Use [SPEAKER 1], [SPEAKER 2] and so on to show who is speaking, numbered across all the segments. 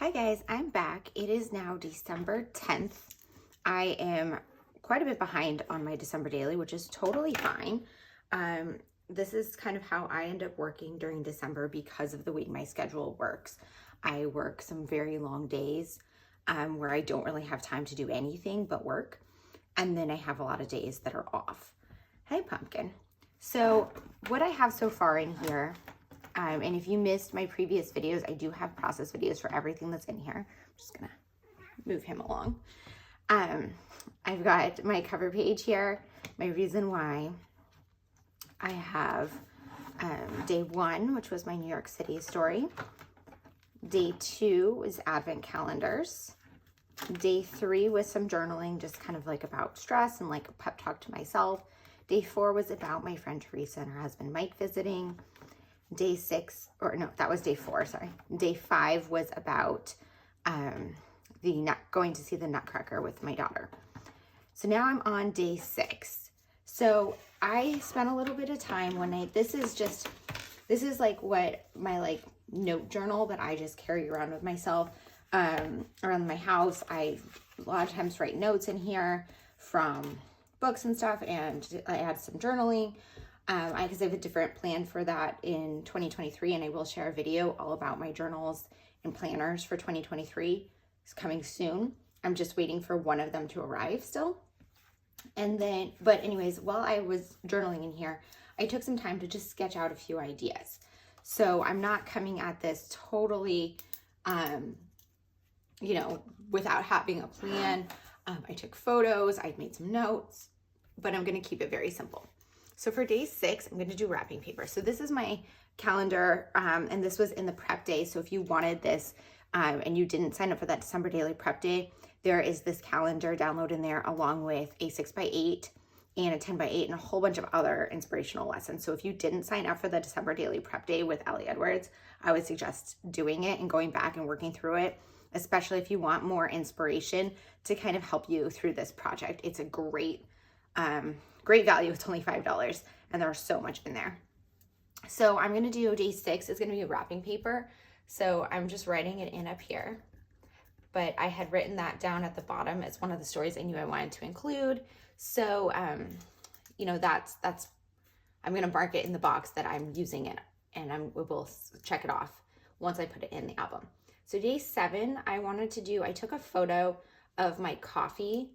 [SPEAKER 1] Hi guys, I'm back. It is now December 10th. I am quite a bit behind on my December daily, which is totally fine. This is kind of how I end up working during December because of the way my schedule works. I work some very long days where I don't really have time to do anything but work. And then I have a lot of days that are off. Hey, pumpkin. So what I have so far in here, and if you missed my previous videos, I do have process videos for everything that's in here. I'm just gonna move him along. I've got my cover page here, my reason why. I have day 1, which was my New York City story. Day 2 was advent calendars. Day 3 was some journaling, just kind of like about stress and like a pep talk to myself. Day 4 was about my friend Teresa and her husband Mike visiting. Day 6, or no, that was day 4, sorry. Day 5 was about going to see the Nutcracker with my daughter. So now I'm on day 6. So I spent a little bit of time this is like what my note journal that I just carry around with myself around my house. I a lot of times write notes in here from books and stuff, and I add some journaling. Because I have a different plan for that in 2023, and I will share a video all about my journals and planners for 2023. It's coming soon. I'm just waiting for one of them to arrive still. And then, but anyways, while I was journaling in here, I took some time to just sketch out a few ideas. So I'm not coming at this totally, without having a plan. I took photos, I made some notes, but I'm going to keep it very simple. So for day 6, I'm going to do wrapping paper. So this is my calendar, and this was in the prep day. So if you wanted this and you didn't sign up for that December daily prep day, there is this calendar download in there along with a 6x8 and a 10x8 and a whole bunch of other inspirational lessons. So if you didn't sign up for the December daily prep day with Ellie Edwards, I would suggest doing it and going back and working through it, especially if you want more inspiration to kind of help you through this project. It's a great value. It's only $5 and there's so much in there. So I'm going to do day 6. It's going to be a wrapping paper. So I'm just writing it in up here, but I had written that down at the bottom. It's one of the stories I knew I wanted to include. So, that's, I'm going to mark it in the box that I'm using it, and we'll check it off once I put it in the album. So day 7, I took a photo of my coffee,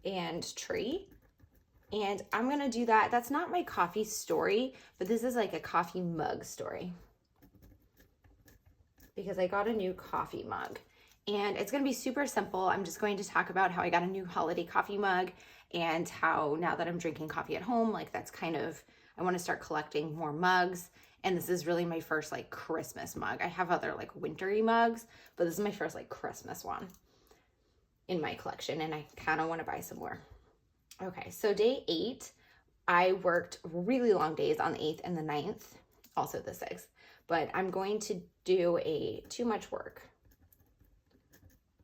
[SPEAKER 1] and tree, and I'm gonna do that. That's not my coffee story, but this is like a coffee mug story because I got a new coffee mug, and it's gonna be super simple. I'm just going to talk about how I got a new holiday coffee mug and how now that I'm drinking coffee at home, I want to start collecting more mugs. And this is really my first Christmas mug. I have other wintry mugs, but this is my first Christmas one in my collection, and I kind of want to buy some more. Okay, so day 8, I worked really long days on the 8th and the 9th, also the 6th, but I'm going to do a too much work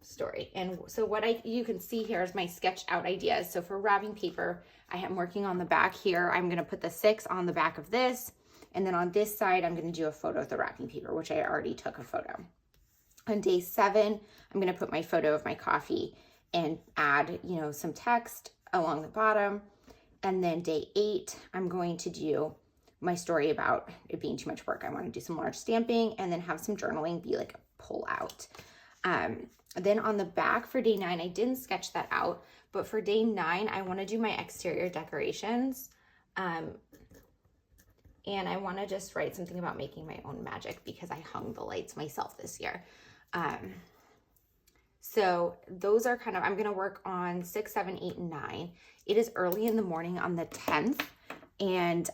[SPEAKER 1] story. And so you can see here is my sketched out ideas. So for wrapping paper, I am working on the back here. I'm going to put the 6 on the back of this, and then on this side, I'm going to do a photo of the wrapping paper, which I already took a photo. On day 7, I'm going to put my photo of my coffee and add, some text along the bottom. And then day 8, I'm going to do my story about it being too much work. I want to do some large stamping and then have some journaling be like a pull out. Then on the back for day 9, I didn't sketch that out, but for day 9, I want to do my exterior decorations. And I want to just write something about making my own magic because I hung the lights myself this year. So those are I'm going to work on 6, 7, 8, and 9. It is early in the morning on the 10th, and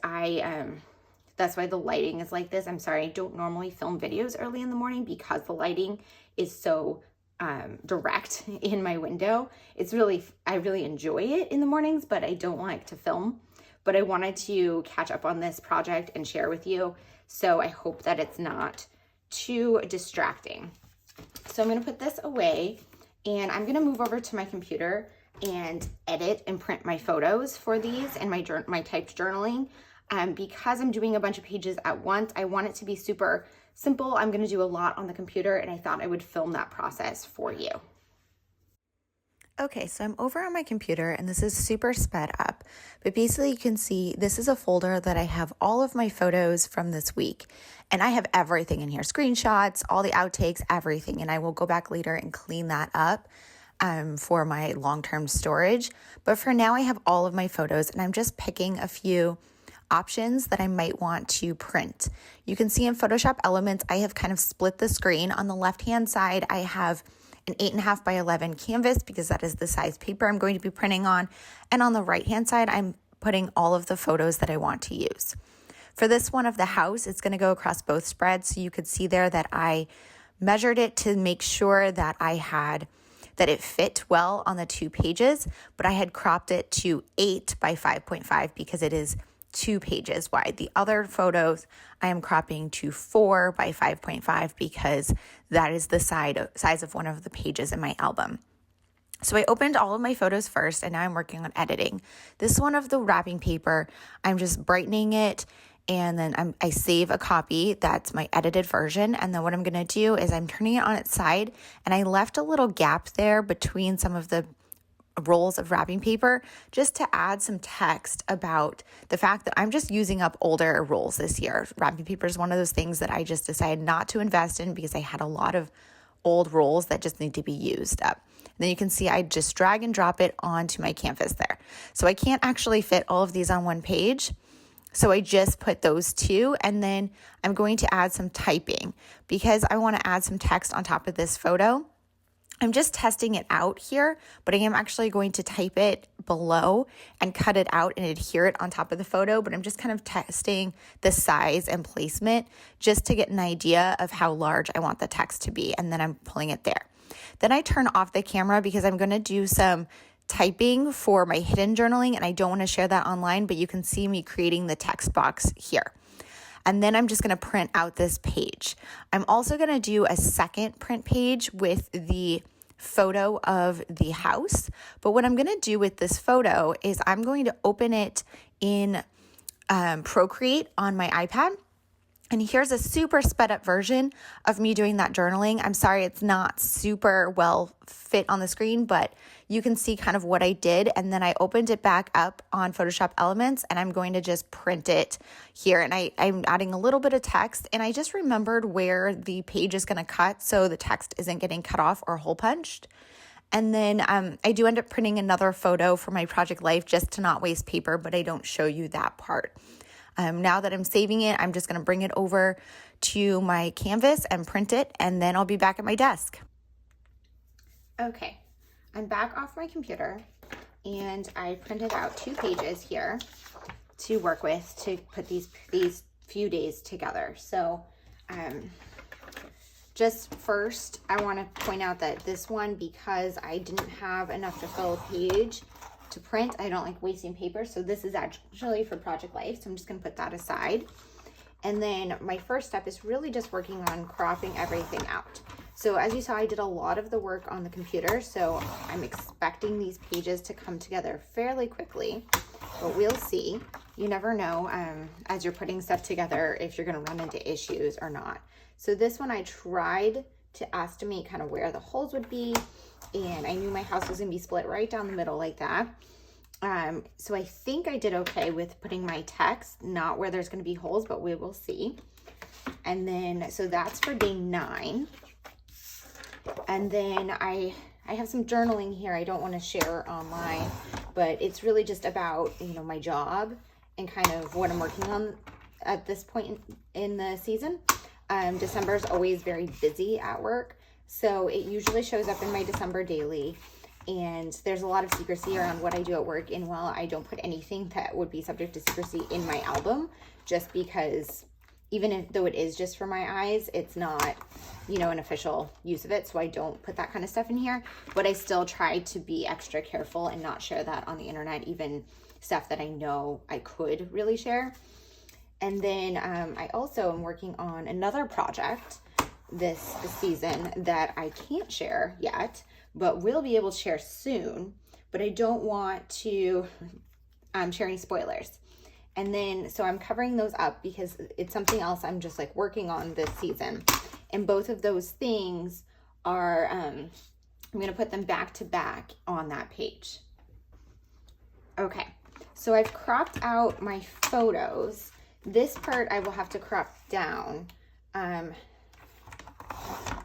[SPEAKER 1] that's why the lighting is like this. I'm sorry, I don't normally film videos early in the morning because the lighting is so direct in my window. I really enjoy it in the mornings, but I don't like to film. But I wanted to catch up on this project and share with you. So I hope that it's not too distracting. So I'm going to put this away, and I'm going to move over to my computer and edit and print my photos for these and my typed journaling. Because I'm doing a bunch of pages at once, I want it to be super simple. I'm going to do a lot on the computer, and I thought I would film that process for you. Okay, so I'm over on my computer and this is super sped up, but basically you can see this is a folder that I have all of my photos from this week, and I have everything in here, screenshots, all the outtakes, everything, and I will go back later and clean that up for my long-term storage. But for now I have all of my photos, and I'm just picking a few options that I might want to print. You can see in Photoshop Elements, I have kind of split the screen. On the left-hand side, I have an 8.5 by 11 canvas because that is the size paper I'm going to be printing on. And on the right-hand side, I'm putting all of the photos that I want to use. For this one of the house, it's going to go across both spreads. So you could see there that I measured it to make sure that it fit well on the 2 pages, but I had cropped it to 8 by 5.5 because it is 2 pages wide. The other photos I am cropping to 4 by 5.5 because that is the size of one of the pages in my album. So I opened all of my photos first, and now I'm working on editing. This one of the wrapping paper, I'm just brightening it, and then I save a copy. That's my edited version. And then what I'm going to do is I'm turning it on its side, and I left a little gap there between some of the rolls of wrapping paper just to add some text about the fact that I'm just using up older rolls this year. Wrapping paper is one of those things that I just decided not to invest in because I had a lot of old rolls that just need to be used up. And then you can see I just drag and drop it onto my canvas there. So I can't actually fit all of these on one page. So I just put those 2, and then I'm going to add some typing because I want to add some text on top of this photo. I'm just testing it out here, but I am actually going to type it below and cut it out and adhere it on top of the photo. But I'm just kind of testing the size and placement just to get an idea of how large I want the text to be. And then I'm pulling it there. Then I turn off the camera because I'm going to do some typing for my hidden journaling, and I don't want to share that online, but you can see me creating the text box here. And then I'm just going to print out this page. I'm also going to do a second print page with the photo of the house. But what I'm going to do with this photo is I'm going to open it in Procreate on my iPad. And here's a super sped up version of me doing that journaling. I'm sorry it's not super well fit on the screen, but you can see kind of what I did. And then I opened it back up on Photoshop Elements, and I'm going to just print it here. And I'm adding a little bit of text, and I just remembered where the page is going to cut so the text isn't getting cut off or hole punched. And then I do end up printing another photo for my project life just to not waste paper, but I don't show you that part. Now that I'm saving it, I'm just going to bring it over to my canvas and print it, and then I'll be back at my desk. Okay, I'm back off my computer, and I printed out 2 pages here to work with to put these few days together. So just first, I want to point out that this one, because I didn't have enough to fill a page to print, I don't like wasting paper, so this is actually for project life, so I'm just going to put that aside. And then my first step is really just working on cropping everything out. So as you saw, I did a lot of the work on the computer, so I'm expecting these pages to come together fairly quickly, but we'll see. You never know as you're putting stuff together if you're going to run into issues or not. So this one I tried to estimate kind of where the holes would be, and I knew my house was gonna be split right down the middle like that. So I think I did okay with putting my text, not where there's gonna be holes, but we will see. And then, so that's for day 9. And then I have some journaling here I don't want to share online, but it's really just about, my job and kind of what I'm working on at this point in the season. December is always very busy at work, so it usually shows up in my December daily, and there's a lot of secrecy around what I do at work, and while I don't put anything that would be subject to secrecy in my album, just because even though it is just for my eyes, it's not, an official use of it, so I don't put that kind of stuff in here, but I still try to be extra careful and not share that on the internet, even stuff that I know I could really share. And then I also am working on another project this season that I can't share yet, but will be able to share soon. But I don't want to share any spoilers. And then, so I'm covering those up because it's something else I'm just like working on this season. And both of those things are, I'm going to put them back to back on that page. Okay, so I've cropped out my photos. This part I will have to crop down. I'm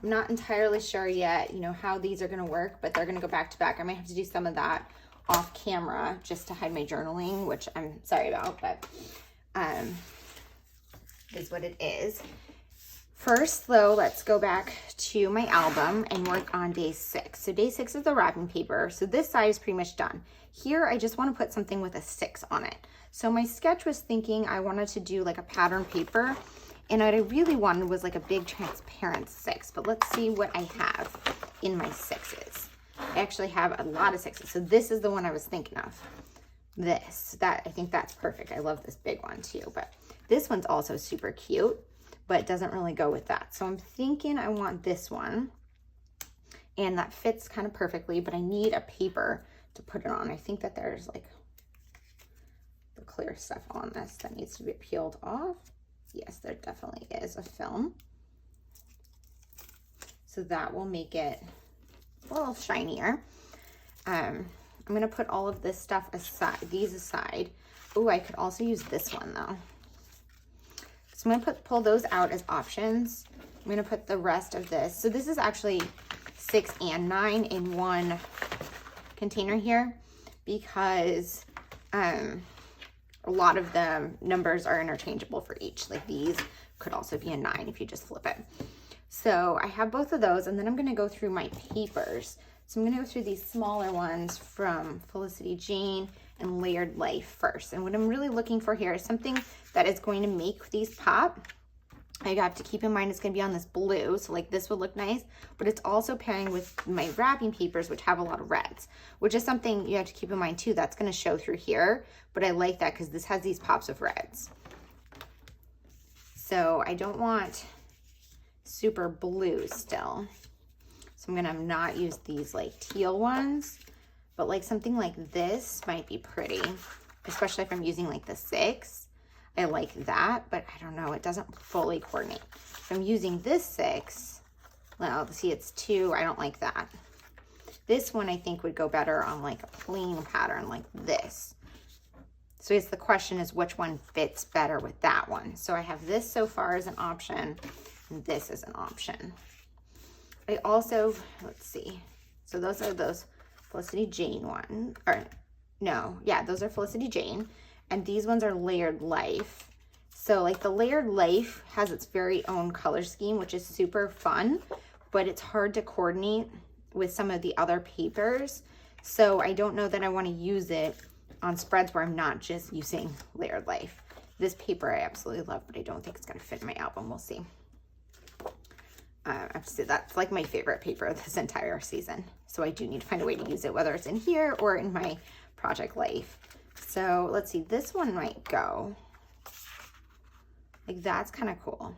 [SPEAKER 1] not entirely sure yet, you know, how these are going to work, but they're going to go back to back. I might have to do some of that off camera just to hide my journaling, which I'm sorry about, but is what it is. First though, let's go back to my album and work on day 6. So day 6 is the wrapping paper. So this side is pretty much done. Here, I just want to put something with a 6 on it. So my sketch was thinking I wanted to do like a pattern paper, and what I really wanted was like a big transparent 6, but let's see what I have in my 6s. I actually have a lot of 6s. So this is the one I was thinking of. I think that's perfect. I love this big one too, but this one's also super cute, but it doesn't really go with that. So I'm thinking I want this one, and that fits kind of perfectly, but I need a paper to put it on. I think that there's like the clear stuff on this that needs to be peeled off. Yes, there definitely is a film. So that will make it a little shinier. I'm gonna put all of this stuff aside, these aside. Oh, I could also use this one though. So I'm gonna pull those out as options. I'm gonna put the rest of this. So this is actually 6 and 9 in one container here, because a lot of the numbers are interchangeable for each. Like these could also be a 9 if you just flip it. So I have both of those, and then I'm gonna go through my papers. So I'm gonna go through these smaller ones from Felicity Jane and Layered Life first. And what I'm really looking for here is something that is going to make these pop. I have to keep in mind it's going to be on this blue, so like this would look nice, but it's also pairing with my wrapping papers, which have a lot of reds, which is something you have to keep in mind too. That's going to show through here, but I like that because this has these pops of reds. So I don't want super blue still. So I'm going to not use these like teal ones, but like something like this might be pretty, especially if I'm using like the 6. I like that, but I don't know, it doesn't fully coordinate. If I'm using this 6, well, see, it's 2, I don't like that. This one I think would go better on like a plain pattern like this. So I guess the question is which one fits better with that one. So I have this so far as an option, and this is an option. I also, let's see, so those are those Felicity Jane one, or no, yeah, those are Felicity Jane. And these ones are Layered Life. So like the Layered Life has its very own color scheme, which is super fun, but it's hard to coordinate with some of the other papers. So I don't know that I want to use it on spreads where I'm not just using Layered Life. This paper I absolutely love, but I don't think it's going to fit in my album. We'll see. I have to say that's like my favorite paper this entire season. So I do need to find a way to use it, whether it's in here or in my project life. So let's see, this one might go. Like that's kind of cool.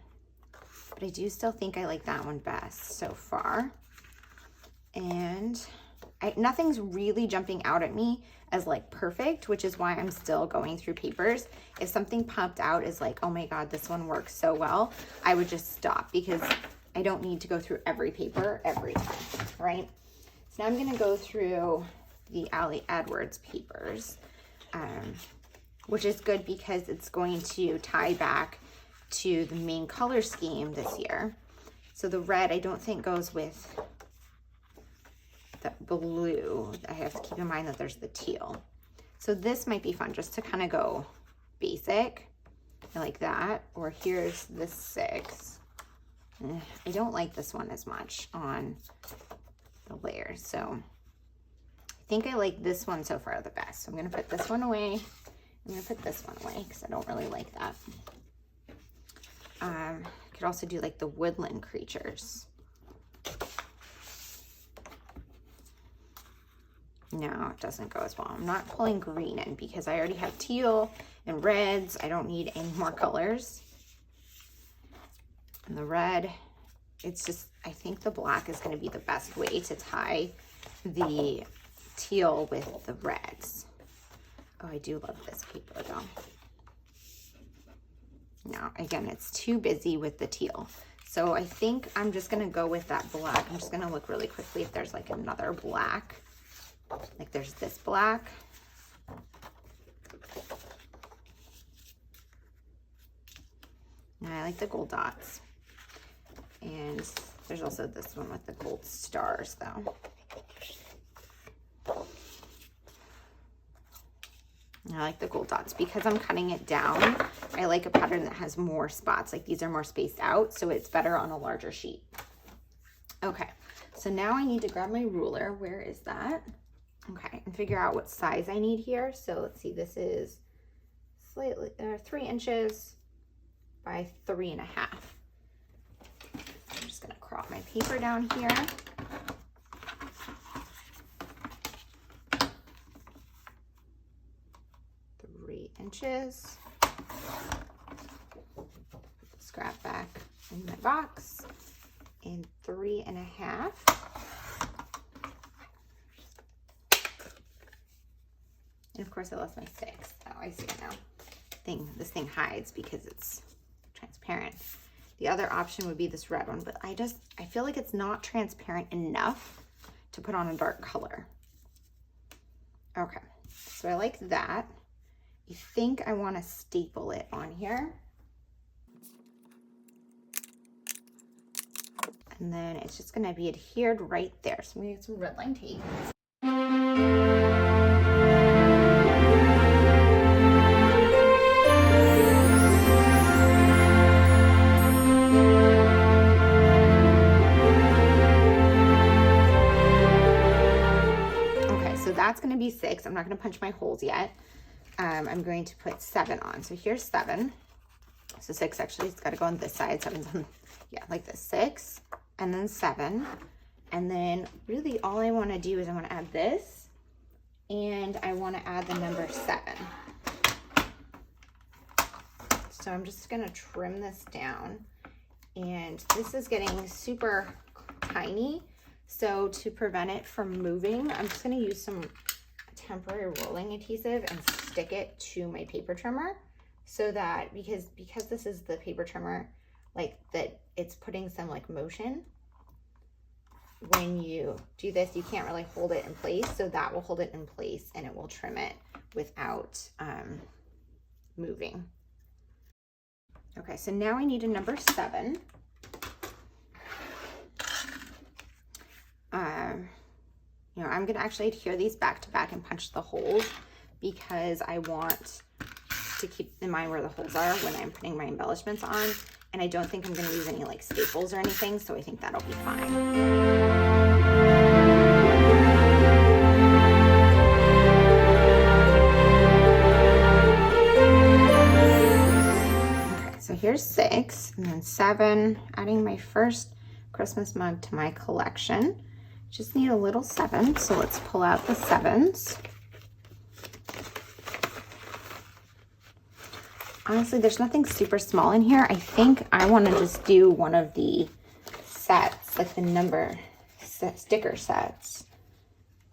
[SPEAKER 1] But I do still think I like that one best so far. And nothing's really jumping out at me as like perfect, which is why I'm still going through papers. If something popped out as like, oh my God, this one works so well, I would just stop, because I don't need to go through every paper every time, right? So now I'm gonna go through the Allie Edwards papers. Which is good because it's going to tie back to the main color scheme this year. So the red I don't think goes with the blue. I have to keep in mind that there's the teal. So this might be fun just to kind of go basic. I like that. Or here's the 6. I don't like this one as much on the layers. So I think I like this one so far the best. So I'm going to put this one away. I'm going to put this one away because I don't really like that. I could also do like the woodland creatures. No, it doesn't go as well. I'm not pulling green in because I already have teal and reds. I don't need any more colors. And the red, it's just, I think the black is going to be the best way to tie the teal with the reds. Oh, I do love this paper though. Now, again, it's too busy with the teal. So I think I'm just gonna go with that black. I'm just gonna look really quickly if there's like another black. Like there's this black. And I like the gold dots. And there's also this one with the gold stars though. I like the gold dots because I'm cutting it down. I like a pattern that has more spots. Like these are more spaced out, so it's better on a larger sheet. Okay, so now I need to grab my ruler. Where is that? Okay, and figure out what size I need here. So let's see, this is slightly 3 inches by 3.5. I'm just gonna crop my paper down here. 3 inches. Put the scrap back in my box. And 3.5. And of course I lost my 6. Oh, I see it now. This thing hides because it's transparent. The other option would be this red one, but I feel like it's not transparent enough to put on a dark color. Okay, so I like that. I think I want to staple it on here. And then it's just going to be adhered right there. So I'm going to get some red line tape. Okay, so that's going to be 6. I'm not going to punch my holes yet. I'm going to put 7 on. So here's 7. So 6 actually, it's got to go on this side. 7's on, yeah, like this. 6 and then 7. And then really all I want to do is I want to add this and I want to add the number 7. So I'm just going to trim this down, and this is getting super tiny. So to prevent it from moving, I'm just going to use some temporary rolling adhesive and stick it to my paper trimmer, so that because this is the paper trimmer, like that it's putting some like motion. When you do this, you can't really hold it in place, so that will hold it in place and it will trim it without moving. Okay, so now I need a number 7. You know, I'm gonna actually adhere these back to back and punch the holes because I want to keep in mind where the holes are when I'm putting my embellishments on. And I don't think I'm gonna use any like staples or anything, so I think that'll be fine. Okay, so here's 6 and then 7, adding my first Christmas mug to my collection. Just need a little 7, so let's pull out the 7s. Honestly, there's nothing super small in here. I think I want to just do one of the sets, like the number sticker sets.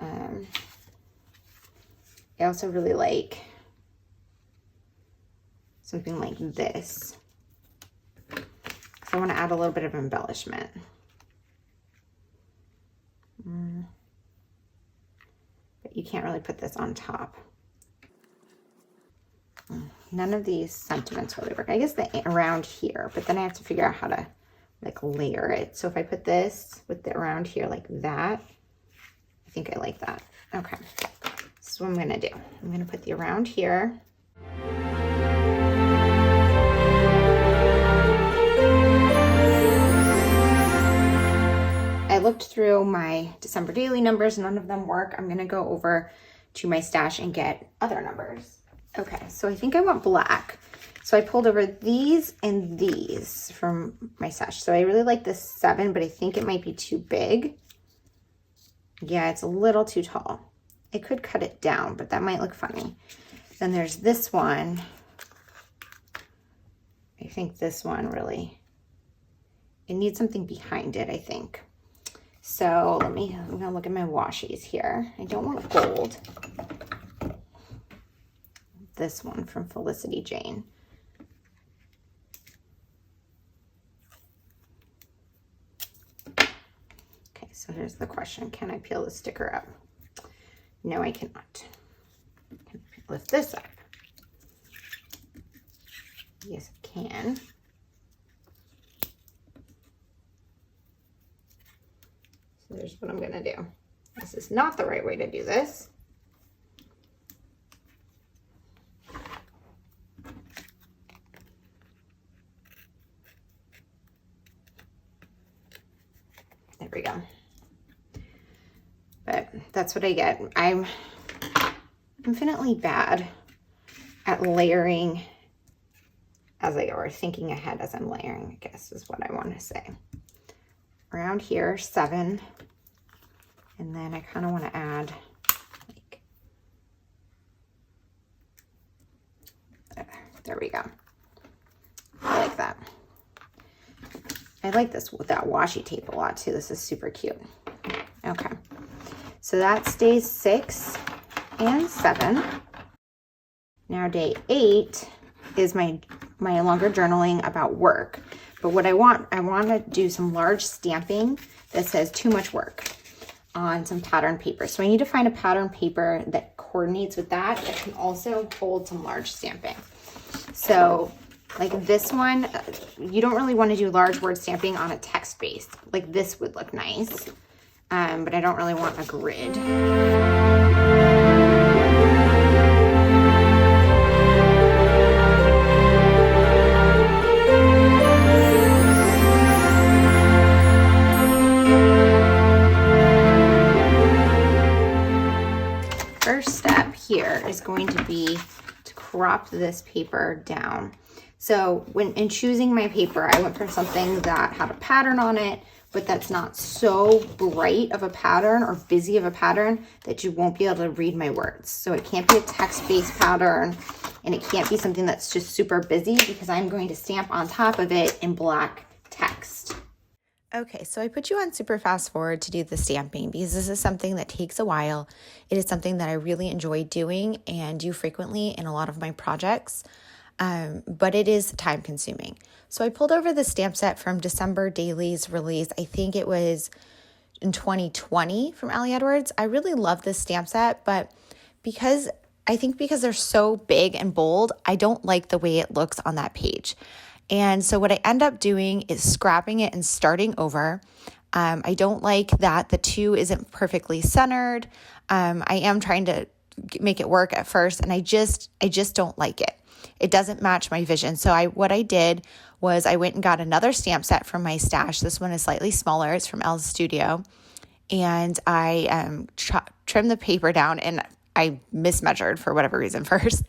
[SPEAKER 1] I also really like something like this. So I want to add a little bit of embellishment. But you can't really put this on top. None of these sentiments really work. I guess around here, but then I have to figure out how to like layer it. So if I put this with the around here like that, I think I like that. Okay, this is what I'm gonna do. I'm gonna put the around here. I looked through my December daily numbers, none of them work. I'm gonna go over to my stash and get other numbers. Okay, so I think I want black. So I pulled over these and these from my stash. So I really like this 7, but I think it might be too big. Yeah, it's a little too tall. I could cut it down, but that might look funny. Then there's this one. I think this one really, it needs something behind it, I think. So I'm gonna look at my washies here. I don't want gold. This one from Felicity Jane. So here's the question. Can I peel the sticker up? No, I cannot. Can I lift this up? Yes, I can. So there's what I'm gonna do. This is not the right way to do this. There we go. But that's what I get. I'm infinitely bad at layering as I go, or thinking ahead as I'm layering, I guess is what I want to say. Around here, 7. And then I kind of want to add like, there we go. I like that. I like this with that washi tape a lot too. This is super cute. Okay. So that's days 6 and 7. Now day 8 is my longer journaling about work. But what I want to do some large stamping that says too much work on some pattern paper. So I need to find a pattern paper that coordinates with that can also hold some large stamping. So like this one, you don't really want to do large word stamping on a text base. Like this would look nice, but I don't really want a grid. First step here is going to be to crop this paper down. So when in choosing my paper, I went for something that had a pattern on it, but that's not so bright of a pattern or busy of a pattern that you won't be able to read my words. So it can't be a text-based pattern, and it can't be something that's just super busy because I'm going to stamp on top of it in black text.
[SPEAKER 2] Okay, so I put you on super fast forward to do the stamping because this is something that takes a while. It is something that I really enjoy doing and do frequently in a lot of my projects, but it is time consuming. So I pulled over the stamp set from December Daily's release. I think it was in 2020 from Ali Edwards. I really love this stamp set, but because they're so big and bold, I don't like the way it looks on that page. And so what I end up doing is scrapping it and starting over. I don't like that the 2 isn't perfectly centered. I am trying to make it work at first, and I just don't like it. It doesn't match my vision. So what I did was I went and got another stamp set from my stash. This one is slightly smaller. It's from Elle's Studio. And I trimmed the paper down, and I mismeasured for whatever reason first,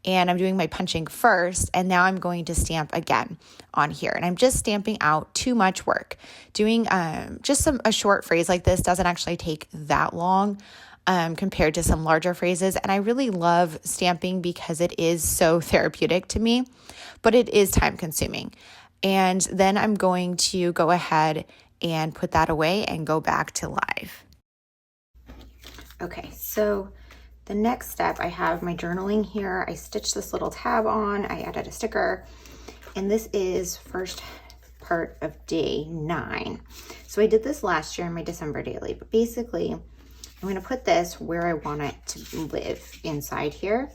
[SPEAKER 2] and I'm doing my punching first, and now I'm going to stamp again on here, and I'm just stamping out too much work. Doing just a short phrase like this doesn't actually take that long compared to some larger phrases, and I really love stamping because it is so therapeutic to me, but it is time consuming. And then I'm going to go ahead and put that away and go back to live.
[SPEAKER 1] Okay, so the next step, I have my journaling here. I stitched this little tab on, I added a sticker, and this is first part of day 9. So I did this last year in my December daily, but basically I'm gonna put this where I want it to live inside here,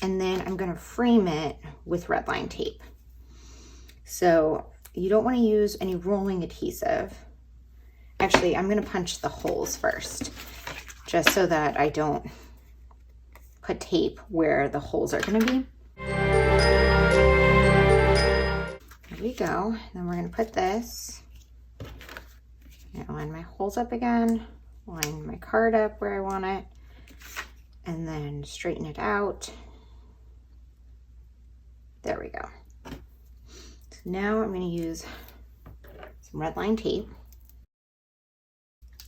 [SPEAKER 1] and then I'm gonna frame it with red line tape. So you don't wanna use any rolling adhesive. Actually, I'm gonna punch the holes first, just so that I don't put tape where the holes are going to be. There we go. Then we're going to put this, line my holes up again, line my card up where I want it, and then straighten it out. There we go. So now I'm going to use some red line tape,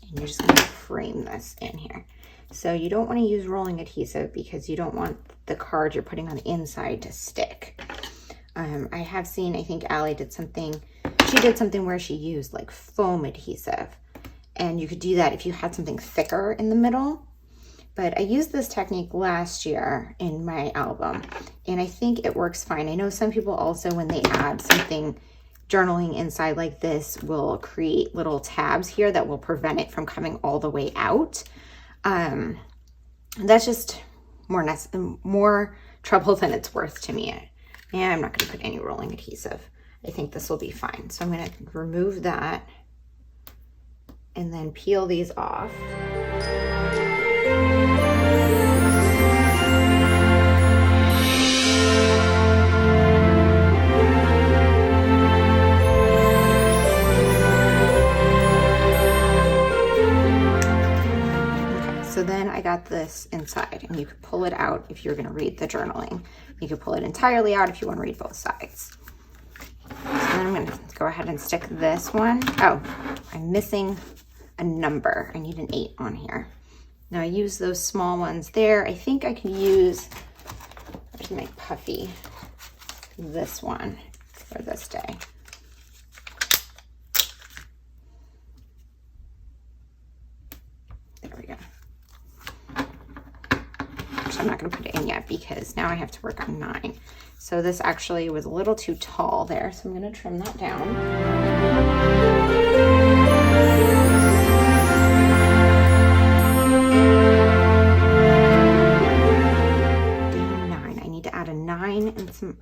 [SPEAKER 1] and you're just going to frame this in here. So you don't want to use rolling adhesive because you don't want the card you're putting on the inside to stick. I have seen, I think Allie did something, she did something where she used like foam adhesive, and you could do that if you had something thicker in the middle. But I used this technique last year in my album, and I think it works fine. I know some people also, when they add something journaling inside like this will create little tabs here that will prevent it from coming all the way out. That's just more trouble than it's worth to me. And I'm not going to put any rolling adhesive. I think this will be fine. So I'm going to remove that and then peel these off. So then I got this inside, and you could pull it out if you're going to read the journaling. You could pull it entirely out if you want to read both sides. So then I'm going to go ahead and stick this one. Oh, I'm missing a number. I need an 8 on here. Now I use those small ones there. I think I can use, where's my puffy, this one for this day. There we go. I'm not going to put it in yet because now I have to work on 9. So this actually was a little too tall there, so I'm going to trim that down. 9. I need to add a 9 and some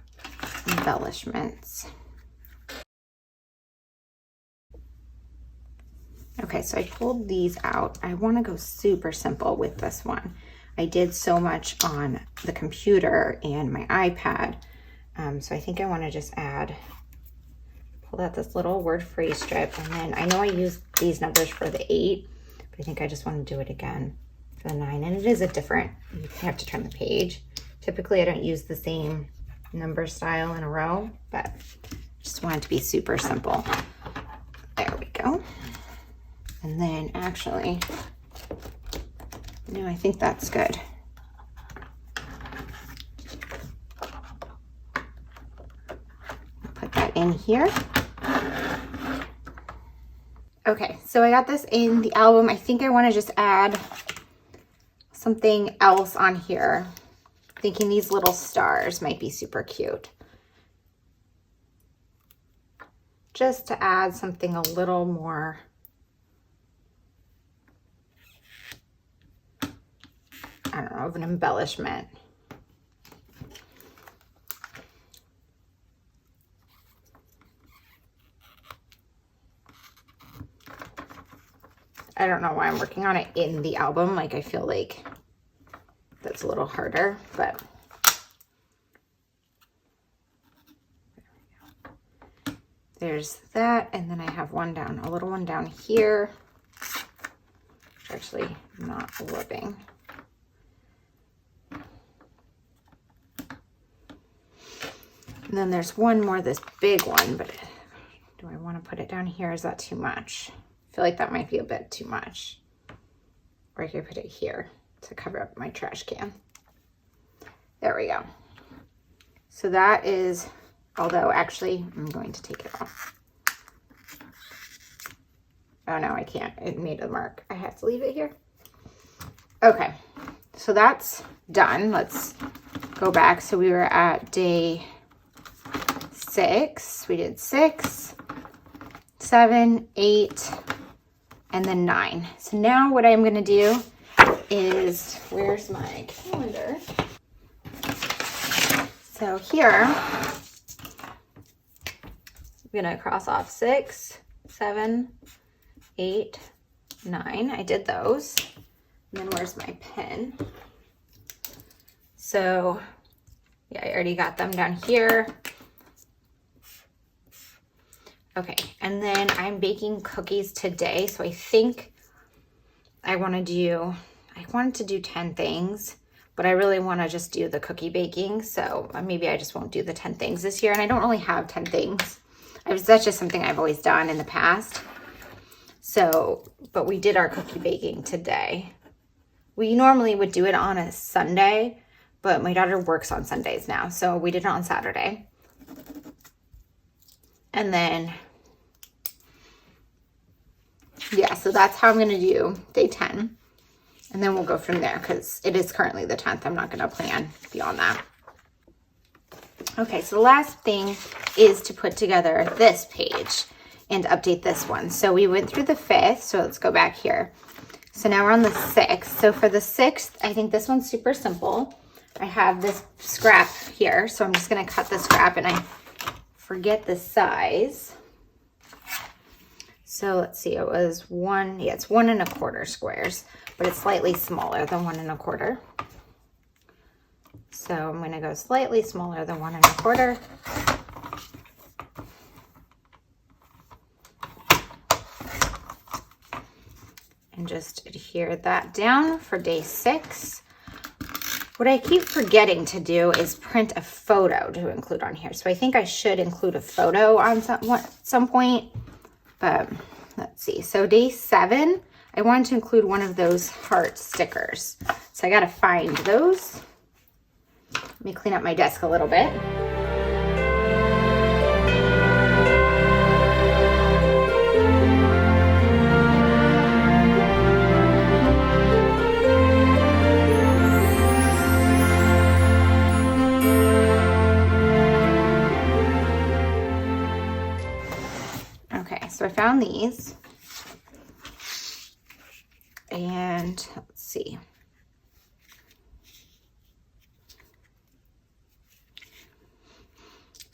[SPEAKER 1] embellishments. Okay, so I pulled these out. I want to go super simple with this one. I did so much on the computer and my iPad. So I think I want to just pull out this little word phrase strip. And then I know I used these numbers for the 8, but I think I just want to do it again for the 9. And it is a different, you have to turn the page. Typically I don't use the same number style in a row, but I just want it to be super simple. There we go. And then actually, no, I think that's good. Put that in here. Okay, so I got this in the album. I think I want to just add something else on here. Thinking these little stars might be super cute. Just to add something a little more I don't know, of an embellishment. I don't know why I'm working on it in the album. Like, I feel like that's a little harder, but there's that. And then I have one down, a little one down here. It's actually not living. And then there's one more, this big one, but do I want to put it down here? Is that too much? I feel like that might be a bit too much. Or I could put it here to cover up my trash can. There we go. So that is, although actually I'm going to take it off. Oh no, I can't. It made a mark. I have to leave it here. Okay, so that's done. Let's go back. So we were at day 6. We did 6, 7, 8, and then 9. So now what I'm going to do is, where's my calendar? So here, I'm going to cross off 6, 7, 8, 9. I did those. And then where's my pen? So yeah, I already got them down here. Okay, and then I'm baking cookies today. So I think I wanted to do 10 things, but I really want to just do the cookie baking. So maybe I just won't do the 10 things this year. And I don't really have 10 things. That's just something I've always done in the past. So, but we did our cookie baking today. We normally would do it on a Sunday, but my daughter works on Sundays now. So we did it on Saturday. And then, yeah, so that's how I'm going to do day 10. And then we'll go from there because it is currently the 10th. I'm not going to plan beyond that. Okay, so the last thing is to put together this page and update this one. So we went through the 5th, so let's go back here. So now we're on the 6th. So for the 6th, I think this one's super simple. I have this scrap here, so I'm just gonna cut the scrap, and I forget the size. So let's see, it was it's 1 1/4 squares, but it's slightly smaller than 1 1/4. So I'm gonna go slightly smaller than 1 1/4. And just adhere that down for day 6. What I keep forgetting to do is print a photo to include on here. So I think I should include a photo on some point, but let's see. So day 7, I wanted to include one of those heart stickers. So I gotta find those. Let me clean up my desk a little bit. Okay, so I found these. And let's see.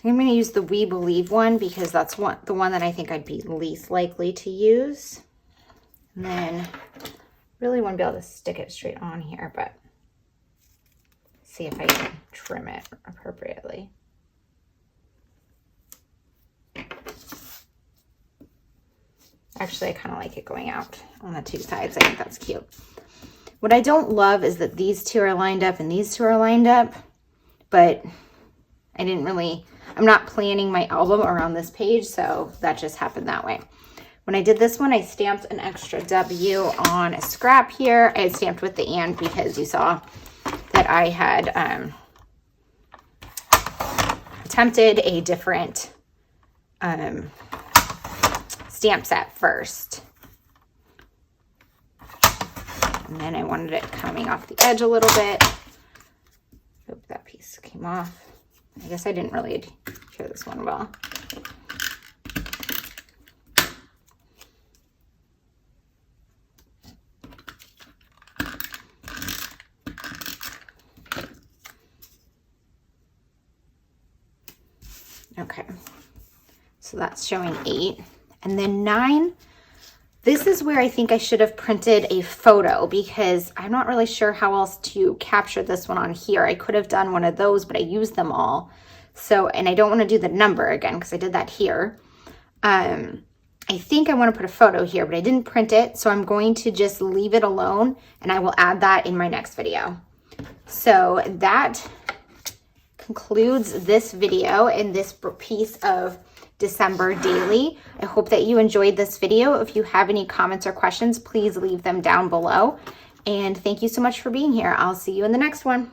[SPEAKER 1] I'm going to use the We Believe one because that's the one that I think I'd be least likely to use. And then really want to be able to stick it straight on here, but see if I can trim it appropriately. Actually, I kind of like it going out on the 2 sides. I think that's cute. What I don't love is that these 2 are lined up and these 2 are lined up, but I'm not planning my album around this page, so that just happened that way. When I did this one, I stamped an extra W on a scrap here. I had stamped with the and because you saw that I had attempted a different stamp set first. And then I wanted it coming off the edge a little bit. Oop, that piece came off. I guess I didn't really adhere this one well. Okay, so that's showing 8. And then 9, this is where I think I should have printed a photo because I'm not really sure how else to capture this one on here. I could have done one of those, but I used them all. So, and I don't want to do the number again because I did that here. I think I want to put a photo here, but I didn't print it. So I'm going to just leave it alone and I will add that in my next video. So that concludes this video and this piece of December daily. I hope that you enjoyed this video. If you have any comments or questions, please leave them down below. And thank you so much for being here. I'll see you in the next one.